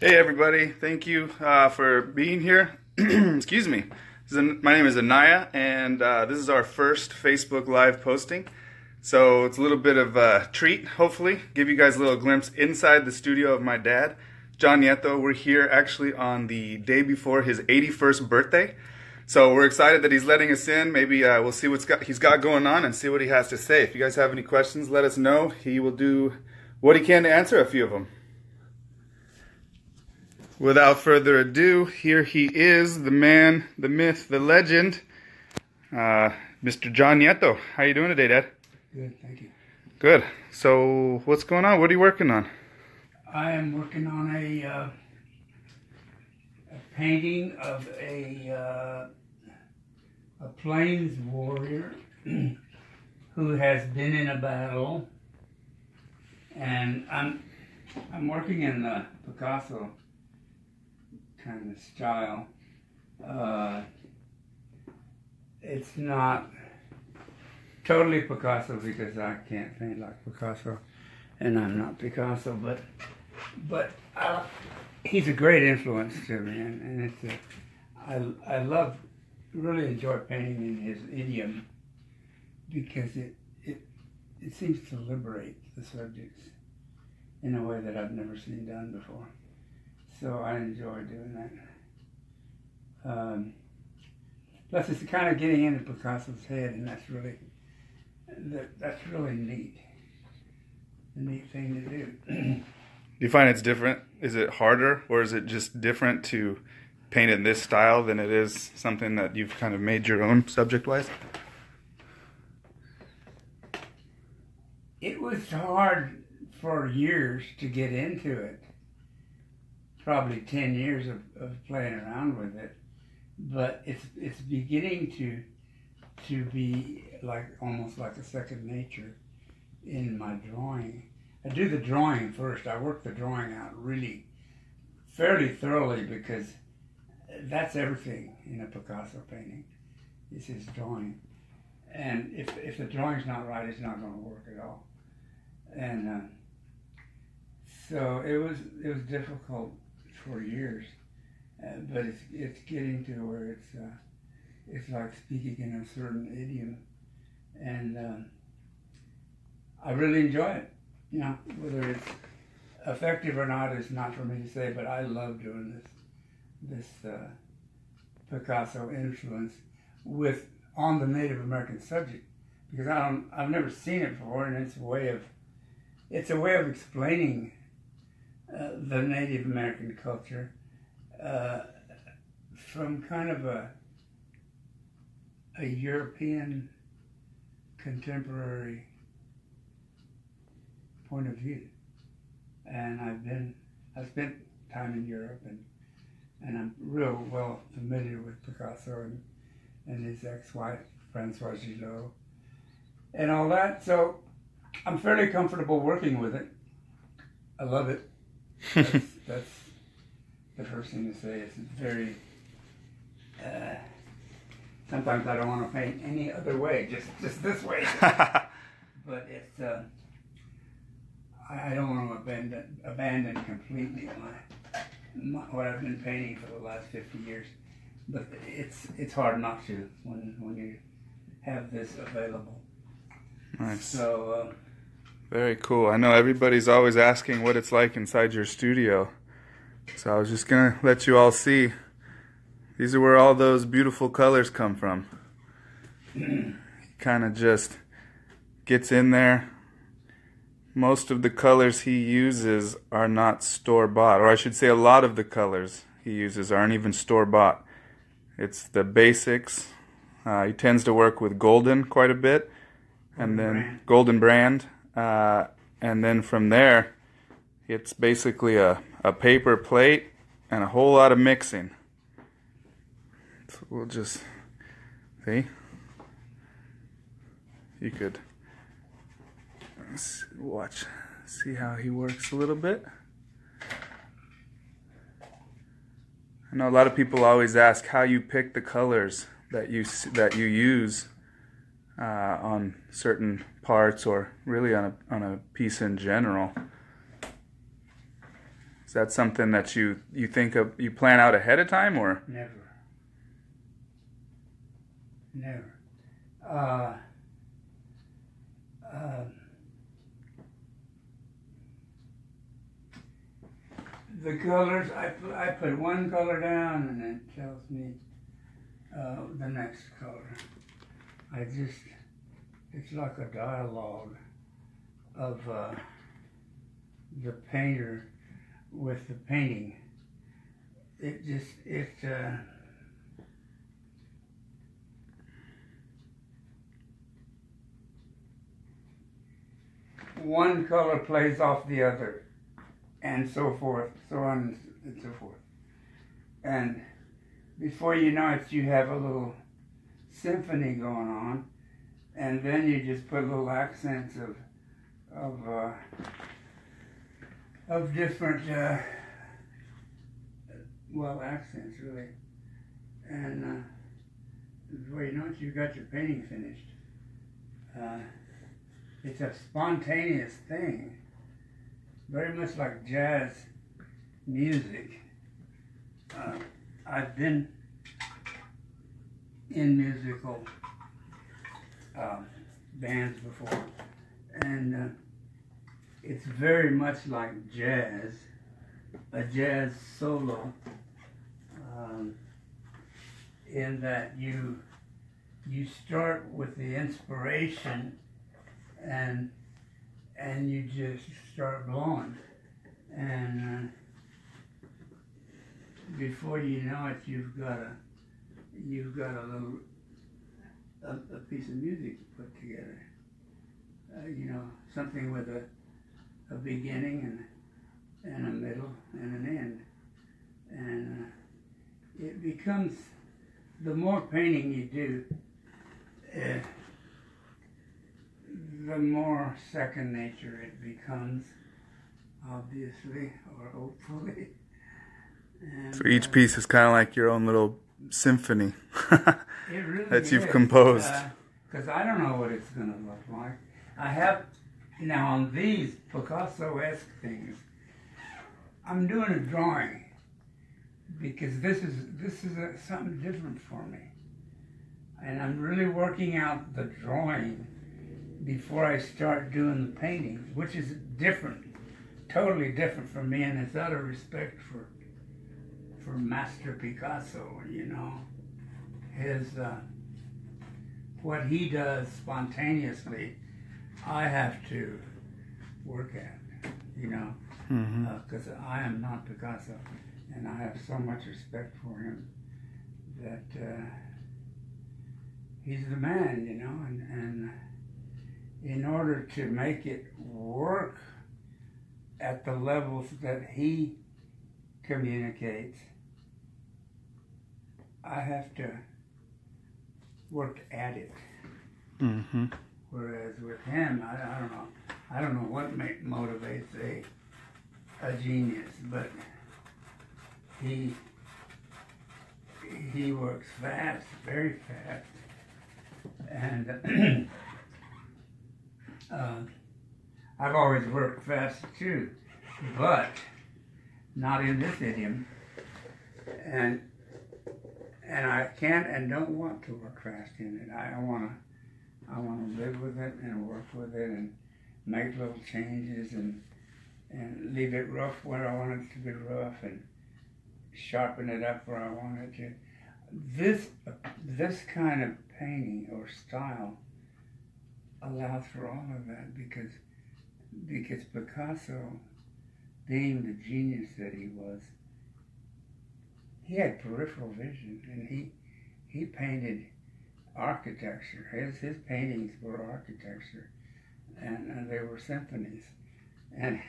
Hey everybody, thank you for being here. Excuse me. My name is Anaya, and this is our first Facebook Live posting. So it's a little bit of a treat, hopefully. Give you guys a little glimpse inside the studio of my dad, John Nieto. We're here actually on the day before his 81st birthday. So we're excited that he's letting us in. Maybe we'll see he's got going on and see what he has to say. If you guys have any questions, let us know. He will do what he can to answer a few of them. Without further ado, here he is, the man, the myth, the legend, Mr. John Nieto. How you doing today, Dad? Good, thank you. Good. So, what's going on? What are you working on? I am working on a painting of a plains warrior who has been in a battle, and I'm working in the Picasso kind of style. It's not totally Picasso because I can't paint like Picasso, and I'm not Picasso, but he's a great influence to me, and I really enjoy painting in his idiom because it seems to liberate the subjects in a way that I've never seen done before. So I enjoy doing that. Plus, it's kind of getting into Picasso's head, and that's really neat. A neat thing to do. Do you find it's different? Is it harder, or is it just different to paint in this style than it is something that you've kind of made your own subject-wise? It was hard for years to get into it. Probably 10 years of playing around with it, but it's beginning to be like almost like a second nature in my drawing. I do the drawing first. I work the drawing out really fairly thoroughly because that's everything in a Picasso painting is his drawing. And if the drawing's not right, it's not going to work at all. And so it was difficult for years, but it's getting to where it's like speaking in a certain idiom, and I really enjoy it. You know, whether it's effective or not is not for me to say, but I love doing this Picasso influence on the Native American subject because I've never seen it before, and it's a way of explaining the Native American culture from kind of a European contemporary point of view. And I've spent time in Europe, and I'm real well familiar with Picasso and his ex-wife, Francoise Gillot, and all that. So I'm fairly comfortable working with it. I love it. That's the first thing to say. It's very. Sometimes I don't want to paint any other way, just this way. But it's. I don't want to abandon completely what I've been painting for the last 50 years. But it's hard not to when you have this available. Nice. So. Very cool. I know everybody's always asking what it's like inside your studio. So I was just going to let you all see. These are where all those beautiful colors come from. He kind of just gets in there. Most of the colors he uses are not store-bought. Or I should say a lot of the colors he uses aren't even store-bought. It's the basics. He tends to work with golden quite a bit. And then golden brand. And then from there, it's basically a paper plate and a whole lot of mixing. So we'll just see. You could see how he works a little bit. I know a lot of people always ask how you pick the colors that you use on certain parts or really on a piece in general. Is that something that you think of, you plan out ahead of time, or? Never. Never. The colors, I put one color down and it tells me the next color. It's like a dialogue of the painter with the painting. One color plays off the other, and so forth, so on and so forth. And before you know it, you have a little symphony going on, and then you just put little accents of different, accents really. And before you know it, you've got your painting finished. It's a spontaneous thing, very much like jazz music. I've been in musical bands before, and it's very much like jazz, a jazz solo, in that you start with the inspiration and you just start blowing, and before you know it, you've got a little a piece of music put together. Something with a beginning and a middle and an end, and it becomes, the more painting you do, the more second nature it becomes, obviously, or hopefully. And, So each piece is kind of like your own little symphony it really that you've is, composed. Because I don't know what it's going to look like. I have, now on these Picasso-esque things, I'm doing a drawing because this is something different for me. And I'm really working out the drawing before I start doing the painting, which is different, totally different from me, and it's out of respect for Master Picasso, his what he does spontaneously, I have to work at, because I am not Picasso, and I have so much respect for him that he's the man, and in order to make it work at the levels that he communicates, I have to work at it. Mm-hmm. Whereas with him, I don't know what motivates a genius, but he works fast, very fast, and I've always worked fast too, but not in this idiom, and I can't and don't want to work fast in it. I want to live with it and work with it and make little changes and leave it rough where I want it to be rough and sharpen it up where I want it to. This kind of painting or style allows for all of that because Picasso, being the genius that he was, he had peripheral vision, and he painted architecture. His paintings were architecture, and they were symphonies. And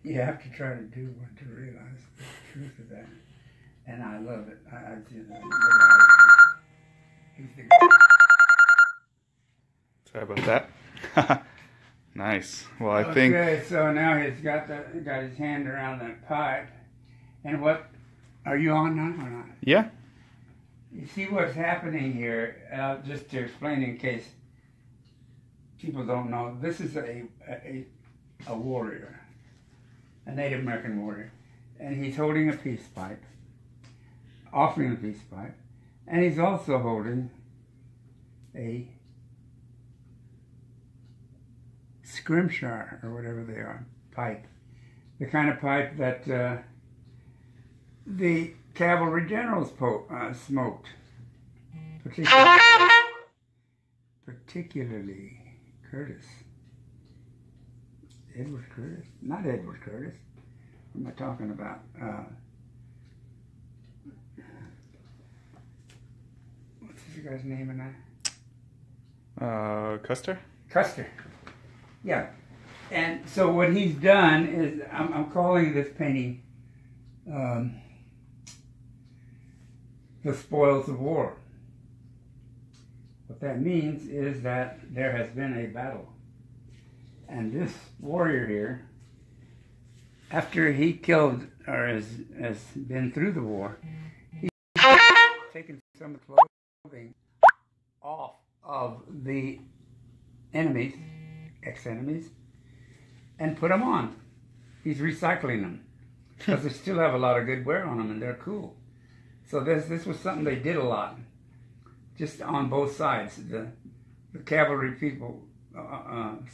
you have to try to do one to realize the truth of that. And I love it. He's the guy. Sorry about that. Nice. Well, I think. Okay, so now he's got his hand around that pipe, and what? Are you on now or not? Yeah. You see what's happening here, just to explain in case people don't know, this is a warrior, a Native American warrior. and he's holding a peace pipe, offering a peace pipe, and he's also holding a scrimshire, or whatever they are, pipe. The kind of pipe that the cavalry generals smoked, particularly Curtis. Edward Curtis? Not Edward Curtis. What am I talking about? What's this guy's name in that? Custer? Custer. Yeah. And so what he's done is, I'm calling this painting The Spoils of War. What that means is that there has been a battle. And this warrior here, after he killed or has been through the war, he's taken some of the clothing off of the enemies, ex-enemies, and put them on. He's recycling them because they still have a lot of good wear on them and they're cool. So this was something they did a lot, just on both sides. The cavalry people,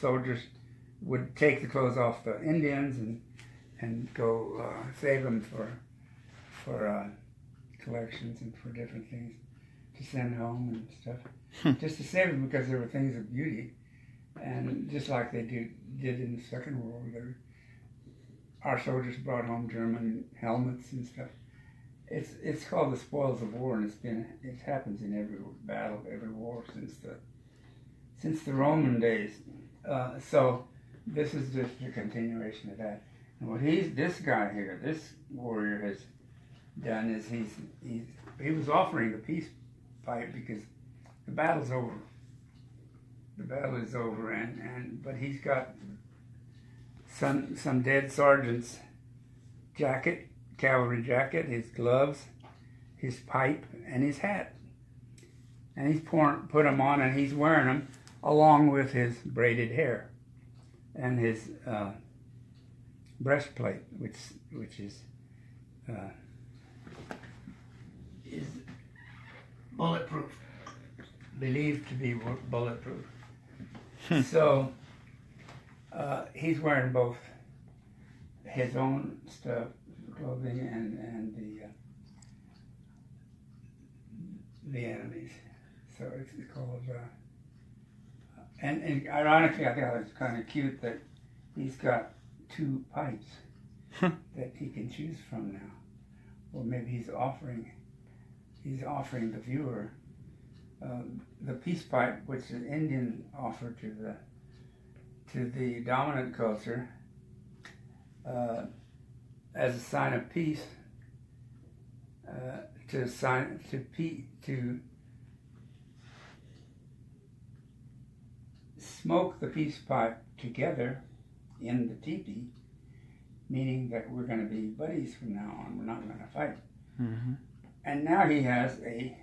soldiers, would take the clothes off the Indians and go save them for collections and for different things to send home and stuff. Just to save them because they were things of beauty, and just like they did in the Second World War, our soldiers brought home German helmets and stuff. It's called the Spoils of War, and it happens in every battle, every war since the Roman days. So this is just a continuation of that. And what this guy here, this warrior has done is he was offering the peace pipe because the battle's over. The battle is over, but he's got some dead sergeant's jacket, cavalry jacket, his gloves, his pipe, and his hat. And he's put them on, and he's wearing them along with his braided hair and his breastplate, which is bulletproof, believed to be bulletproof. So he's wearing both his own stuff, clothing, and the enemies. So it's called. And ironically, I thought it's kind of cute that he's got two pipes that he can choose from now. Or maybe he's offering the viewer the peace pipe, which the Indian offered to the dominant culture as a sign of peace, to smoke the peace pipe together in the teepee, meaning that we're going to be buddies from now on. We're not going to fight. Mm-hmm. And now he has a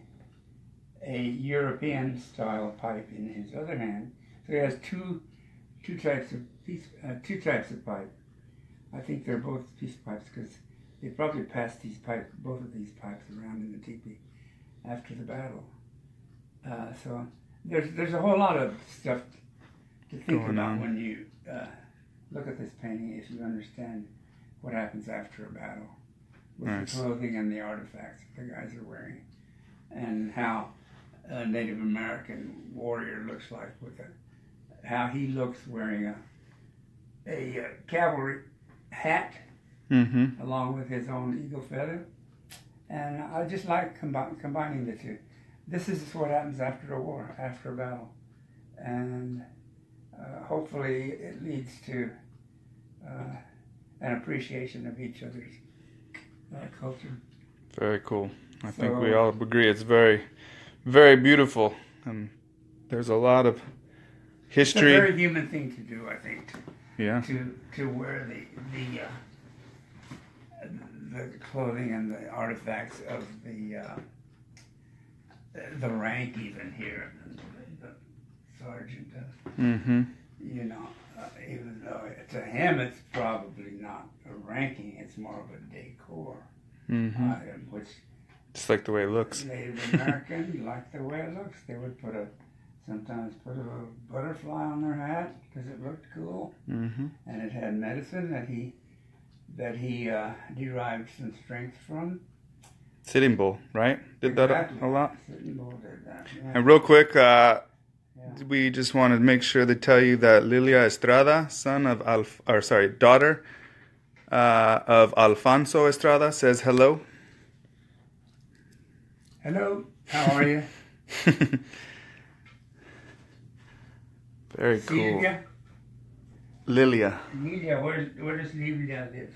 European style pipe in his other hand. So he has two types of pipe. I think they're both peace pipes because they probably passed both of these pipes around in the teepee after the battle. So there's a whole lot of stuff to think about when you look at this painting, if you understand what happens after a battle with the clothing and the artifacts that the guys are wearing, and how a Native American warrior looks like how he looks wearing a cavalry hat, along with his own eagle feather. And I just like combining the two. This is what happens after a war, after a battle. And hopefully it leads to an appreciation of each other's culture. Very cool. I think we all agree it's very, very beautiful. And there's a lot of history. It's a very human thing to do, I think. Yeah. To wear the clothing and the artifacts of the rank even here, the sergeant. you know, even though to him it's probably not a ranking, it's more of a decor item, which just like the way it looks. Native American like the way it looks. They would sometimes put a little butterfly on their hat because it looked cool, and it had medicine that he derived some strength from. Sitting Bull, right? Did Exactly. that a lot. Sitting Bull did that. Yeah. And real quick, we just wanted to make sure to tell you that Lilia Estrada, daughter of Alfonso Estrada, says hello. Hello, how are you? Very cool. Lilia? Lilia. Lilia, where does Lilia live?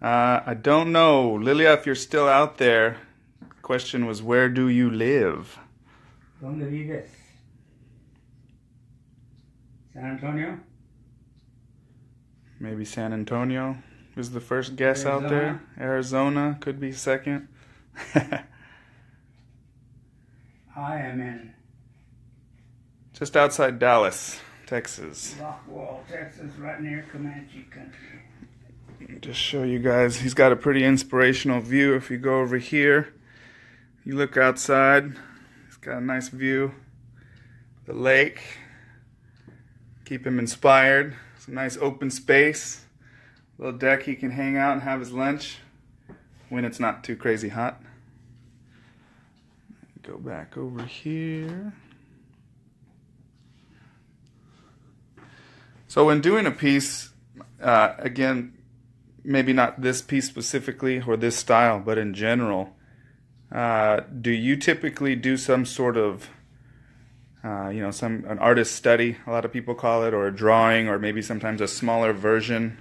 I don't know. Lilia, if you're still out there, the question was, where do you live? ¿Dónde vives? San Antonio? Maybe San Antonio was the first guess out there. Arizona could be second. I am in just outside Dallas, Texas. Rockwall, Texas, right near Comanche country. Just show you guys, he's got a pretty inspirational view. If you go over here, you look outside, he's got a nice view. The lake, keep him inspired. It's a nice open space. Little deck he can hang out and have his lunch when it's not too crazy hot. Go back over here. So when doing a piece, again, maybe not this piece specifically or this style, but in general, do you typically do some sort of, an artist study, a lot of people call it, or a drawing, or maybe sometimes a smaller version?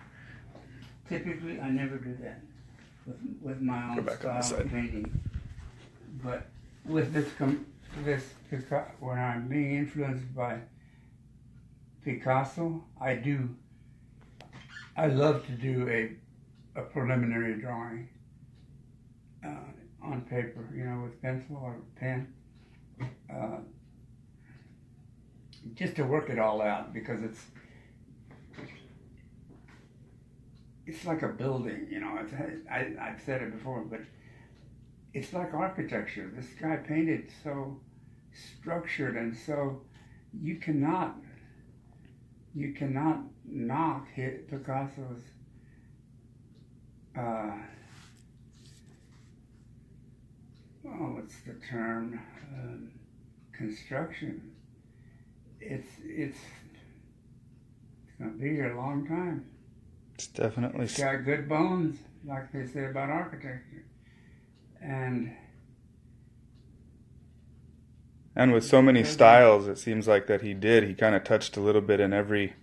Typically, I never do that with my own style of painting. But with this when I'm being influenced by Picasso, I love to do a preliminary drawing on paper, with pencil or pen, just to work it all out, because it's like a building, I've said it before, but it's like architecture. This guy painted so structured, and so you cannot knock Picasso's what's the term? Construction. It's gonna be here a long time. It's definitely got good bones, like they say about architecture. And with so many styles, it seems like that he kind of touched a little bit in every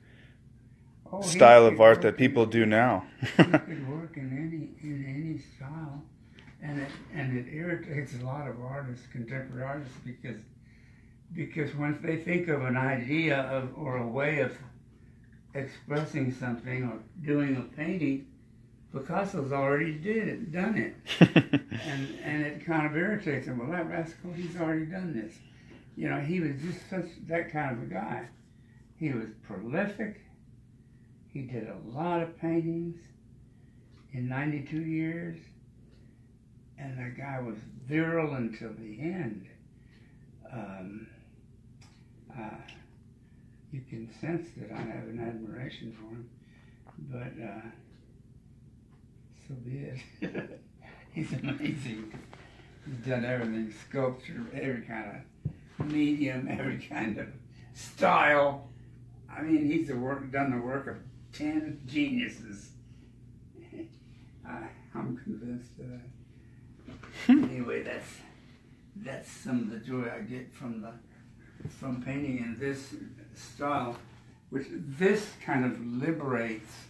style of art that people do now. He could work in any style, and it irritates a lot of artists, contemporary artists, because once they think of an idea or a way of expressing something or doing a painting, Picasso's already done it, and it kind of irritates him. Well, that rascal, he's already done this. He was just that kind of a guy. He was prolific. He did a lot of paintings in 92 years, and the guy was virile until the end. You can sense that I have an admiration for him, but so be it. He's amazing. He's done everything, sculpture, every kind of medium, every kind of style. I mean, he's done the work of 10 geniuses. I'm convinced of that. Anyway, that's some of the joy I get from painting in this style, which this kind of liberates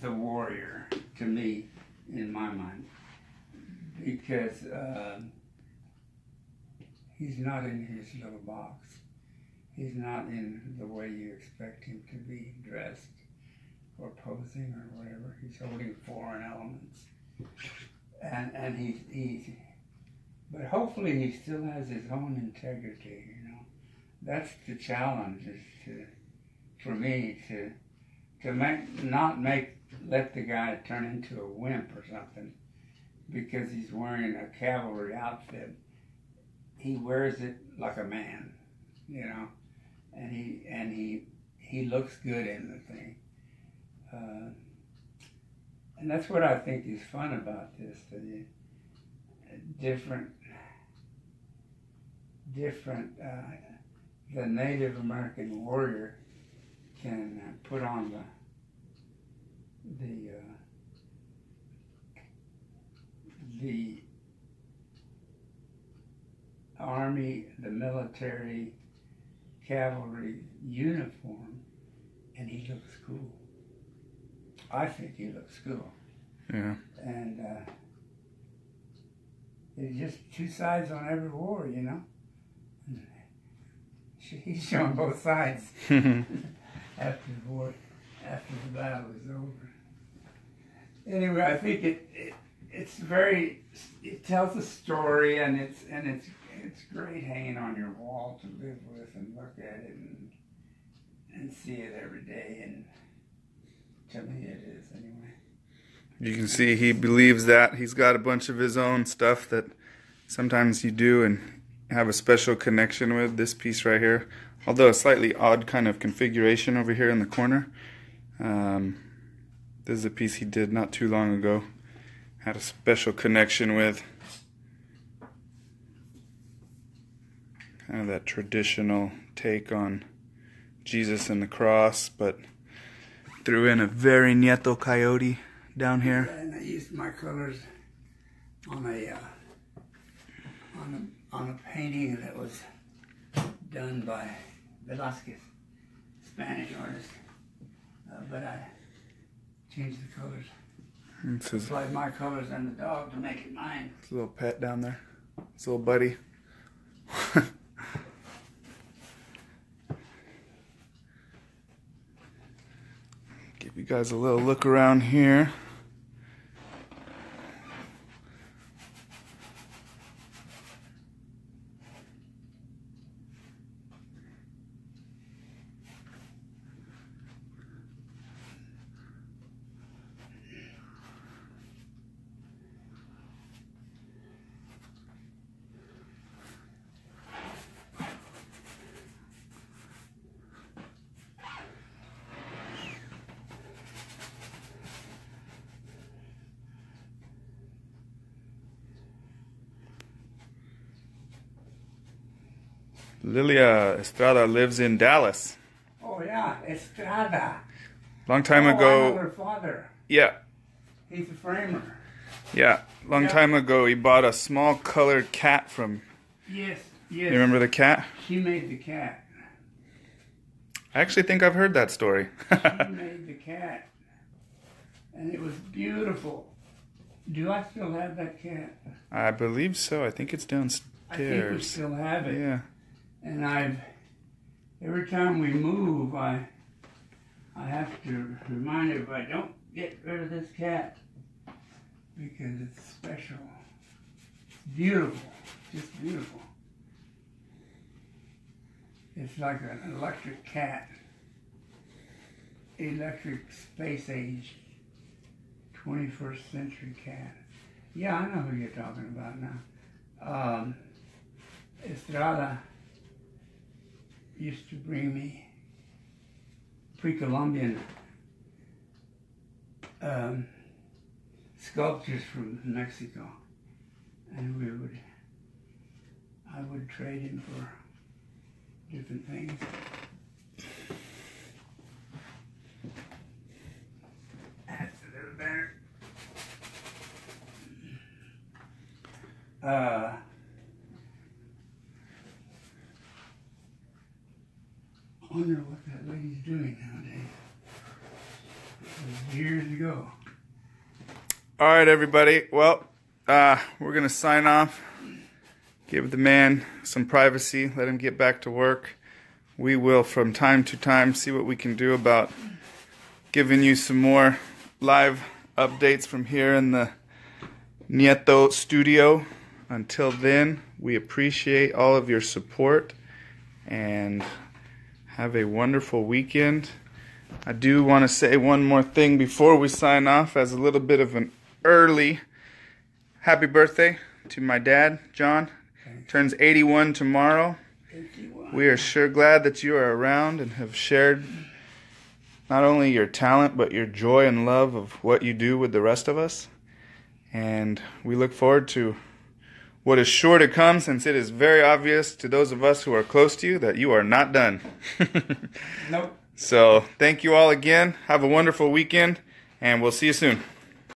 the warrior to me, in my mind, because he's not in his little box. He's not in the way you expect him to be dressed or posing or whatever. He's holding foreign elements, and but hopefully he still has his own integrity, that's the challenge, is for me to let the guy turn into a wimp or something because he's wearing a cavalry outfit. He wears it like a man, you know, and he looks good in the thing. And that's what I think is fun about this, the the Native American warrior can put on the army, the military, cavalry uniform, and he looks cool. I think he looks cool. Yeah. And it's just two sides on every war, you know. He's showing both sides after the war, after the battle is over. Anyway, I think it tells a story, and it's great hanging on your wall to live with and look at it and see it every day. And to me, it is anyway. You can see he believes that. He's got a bunch of his own stuff that sometimes you do and have a special connection with. This piece right here, although a slightly odd kind of configuration over here in the corner. This is a piece he did not too long ago. Had a special connection with. Kind of that traditional take on Jesus and the cross, but threw in a very Nieto coyote down here. And I used my colors on a painting that was done by Velázquez, Spanish artist. But I changed the colors. Applied my colors on the dog to make it mine. His little pet down there. His little buddy. Give you guys a little look around here. Lilia Estrada lives in Dallas. Oh yeah, Estrada. Long time I ago. know her father. Yeah. He's a framer. Yeah. Long time ago, he bought a small colored cat from. Yes. You remember the cat? She made the cat. I actually think I've heard that story. She made the cat, and it was beautiful. Do I still have that cat? I believe so. I think it's downstairs. I think we still have it. Yeah. And every time we move, I have to remind everybody, don't get rid of this cat, because it's special. It's beautiful, just beautiful. It's like an electric cat, electric space age, 21st century cat. Yeah, I know who you're talking about now. Estrada used to bring me pre-Columbian sculptures from Mexico, and I would trade him for different things. That's a little better. I wonder what that lady's doing nowadays. It was years ago. All right, everybody. Well, we're going to sign off. Give the man some privacy. Let him get back to work. We will, from time to time, see what we can do about giving you some more live updates from here in the Nieto studio. Until then, we appreciate all of your support. and have a wonderful weekend. I do want to say one more thing before we sign off as a little bit of an early happy birthday to my dad, John. Turns 81 tomorrow. 51. We are sure glad that you are around and have shared not only your talent but your joy and love of what you do with the rest of us. And we look forward to what is sure to come, since it is very obvious to those of us who are close to you that you are not done. Nope. So thank you all again. Have a wonderful weekend, and we'll see you soon.